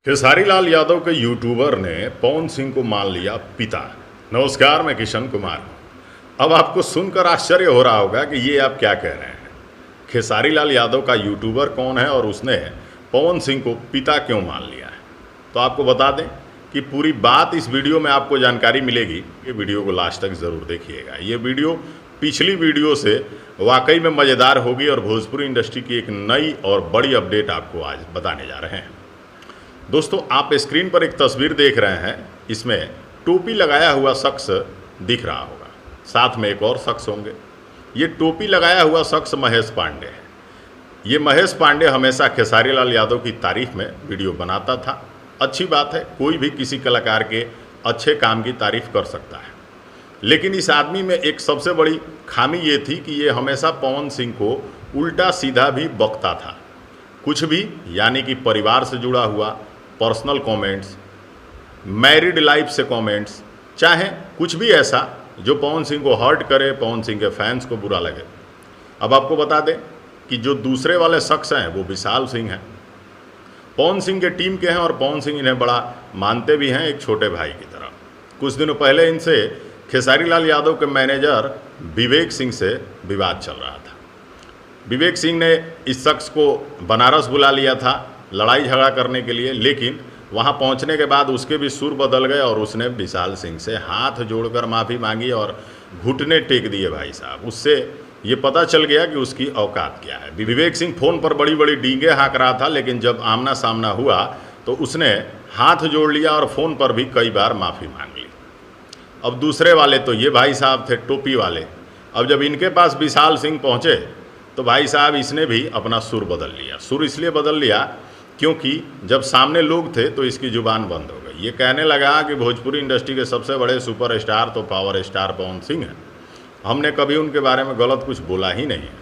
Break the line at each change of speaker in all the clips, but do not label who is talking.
खेसारी लाल यादव के यूट्यूबर ने पवन सिंह को मान लिया पिता। नमस्कार, मैं किशन कुमार हूँ। अब आपको सुनकर आश्चर्य हो रहा होगा कि ये आप क्या कह रहे हैं। खेसारी लाल यादव का यूट्यूबर कौन है और उसने पवन सिंह को पिता क्यों मान लिया है? तो आपको बता दें कि पूरी बात इस वीडियो में आपको जानकारी मिलेगी। ये वीडियो को लास्ट तक ज़रूर देखिएगा। ये वीडियो पिछली वीडियो से वाकई में मज़ेदार होगी और भोजपुरी इंडस्ट्री की एक नई और बड़ी अपडेट आपको आज बताने जा रहे हैं। दोस्तों, आप स्क्रीन पर एक तस्वीर देख रहे हैं। इसमें टोपी लगाया हुआ शख्स दिख रहा होगा, साथ में एक और शख्स होंगे। ये टोपी लगाया हुआ शख्स महेश पांडे है। ये महेश पांडे हमेशा खेसारी लाल यादव की तारीफ में वीडियो बनाता था। अच्छी बात है, कोई भी किसी कलाकार के अच्छे काम की तारीफ कर सकता है, लेकिन इस आदमी में एक सबसे बड़ी खामी ये थी कि ये हमेशा पवन सिंह को उल्टा सीधा भी बकता था। कुछ भी, यानी कि परिवार से जुड़ा हुआ पर्सनल कमेंट्स, मैरिड लाइफ से कमेंट्स, चाहे कुछ भी ऐसा जो पवन सिंह को हर्ट करे, पवन सिंह के फैंस को बुरा लगे। अब आपको बता दें कि जो दूसरे वाले शख्स हैं वो विशाल सिंह हैं, पवन सिंह के टीम के हैं और पवन सिंह इन्हें बड़ा मानते भी हैं, एक छोटे भाई की तरह। कुछ दिनों पहले इनसे खेसारी लाल यादव के मैनेजर विवेक सिंह से विवाद चल रहा था। विवेक सिंह ने इस शख्स को बनारस बुला लिया था लड़ाई झगड़ा करने के लिए, लेकिन वहां पहुंचने के बाद उसके भी सुर बदल गए और उसने विशाल सिंह से हाथ जोड़कर माफ़ी मांगी और घुटने टेक दिए। भाई साहब, उससे ये पता चल गया कि उसकी औकात क्या है। विवेक सिंह फ़ोन पर बड़ी बड़ी डींगे हाँक रहा था, लेकिन जब आमना सामना हुआ तो उसने हाथ जोड़ लिया और फ़ोन पर भी कई बार माफ़ी मांग ली। अब दूसरे वाले तो ये भाई साहब थे, टोपी वाले। अब जब इनके पास विशाल सिंह पहुँचे तो भाई साहब इसने भी अपना सुर बदल लिया। सुर इसलिए बदल लिया क्योंकि जब सामने लोग थे तो इसकी ज़ुबान बंद हो गई। ये कहने लगा कि भोजपुरी इंडस्ट्री के सबसे बड़े सुपरस्टार तो पावर स्टार पवन सिंह हैं, हमने कभी उनके बारे में गलत कुछ बोला ही नहीं है।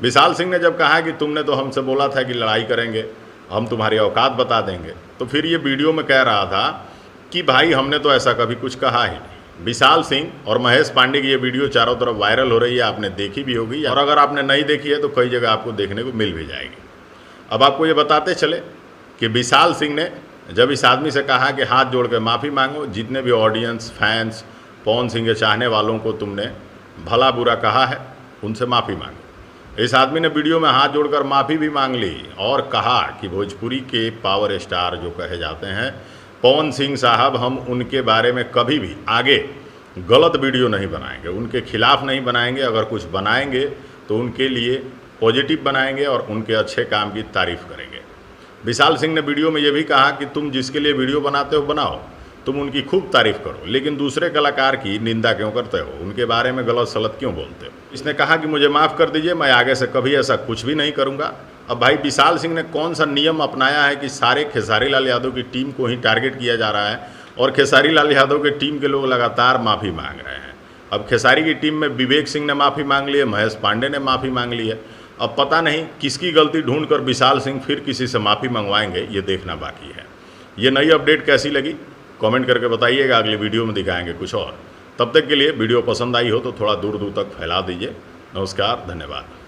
विशाल सिंह ने जब कहा कि तुमने तो हमसे बोला था कि लड़ाई करेंगे, हम तुम्हारी औकात बता देंगे, तो फिर ये वीडियो में कह रहा था कि भाई हमने तो ऐसा कभी कुछ कहा ही नहीं। विशाल सिंह और महेश पांडे की ये वीडियो चारों तरफ वायरल हो रही है, आपने देखी भी होगी, और अगर आपने नहीं देखी है तो कई जगह आपको देखने को मिल भी जाएगी। अब आपको ये बताते चले कि विशाल सिंह ने जब इस आदमी से कहा कि हाथ जोड़ के माफ़ी मांगो, जितने भी ऑडियंस, फैंस, पवन सिंह के चाहने वालों को तुमने भला बुरा कहा है उनसे माफ़ी मांगो। इस आदमी ने वीडियो में हाथ जोड़कर माफ़ी भी मांग ली और कहा कि भोजपुरी के पावर स्टार जो कहे जाते हैं पवन सिंह साहब, हम उनके बारे में कभी भी आगे गलत वीडियो नहीं बनाएंगे, उनके खिलाफ़ नहीं बनाएंगे। अगर कुछ बनाएंगे तो उनके लिए पॉजिटिव बनाएंगे और उनके अच्छे काम की तारीफ़ करेंगे। विशाल सिंह ने वीडियो में ये भी कहा कि तुम जिसके लिए वीडियो बनाते हो बनाओ, तुम उनकी खूब तारीफ़ करो, लेकिन दूसरे कलाकार की निंदा क्यों करते हो, उनके बारे में गलत सलत क्यों बोलते हो। इसने कहा कि मुझे माफ़ कर दीजिए, मैं आगे से कभी ऐसा कुछ भी नहीं करूँगा। अब भाई विशाल सिंह ने कौन सा नियम अपनाया है कि सारे खेसारी लाल यादव की टीम को ही टारगेट किया जा रहा है और खेसारी लाल यादव की टीम के लोग लगातार माफ़ी मांग रहे हैं। अब खेसारी की टीम में विवेक सिंह ने माफ़ी मांग ली है, महेश पांडे ने माफ़ी मांग ली है। अब पता नहीं किसकी गलती ढूंढकर विशाल सिंह फिर किसी से माफ़ी मंगवाएंगे, ये देखना बाकी है। ये नई अपडेट कैसी लगी कमेंट करके बताइएगा, अगली वीडियो में दिखाएंगे कुछ और। तब तक के लिए वीडियो पसंद आई हो तो थोड़ा दूर दूर तक फैला दीजिए। नमस्कार, धन्यवाद।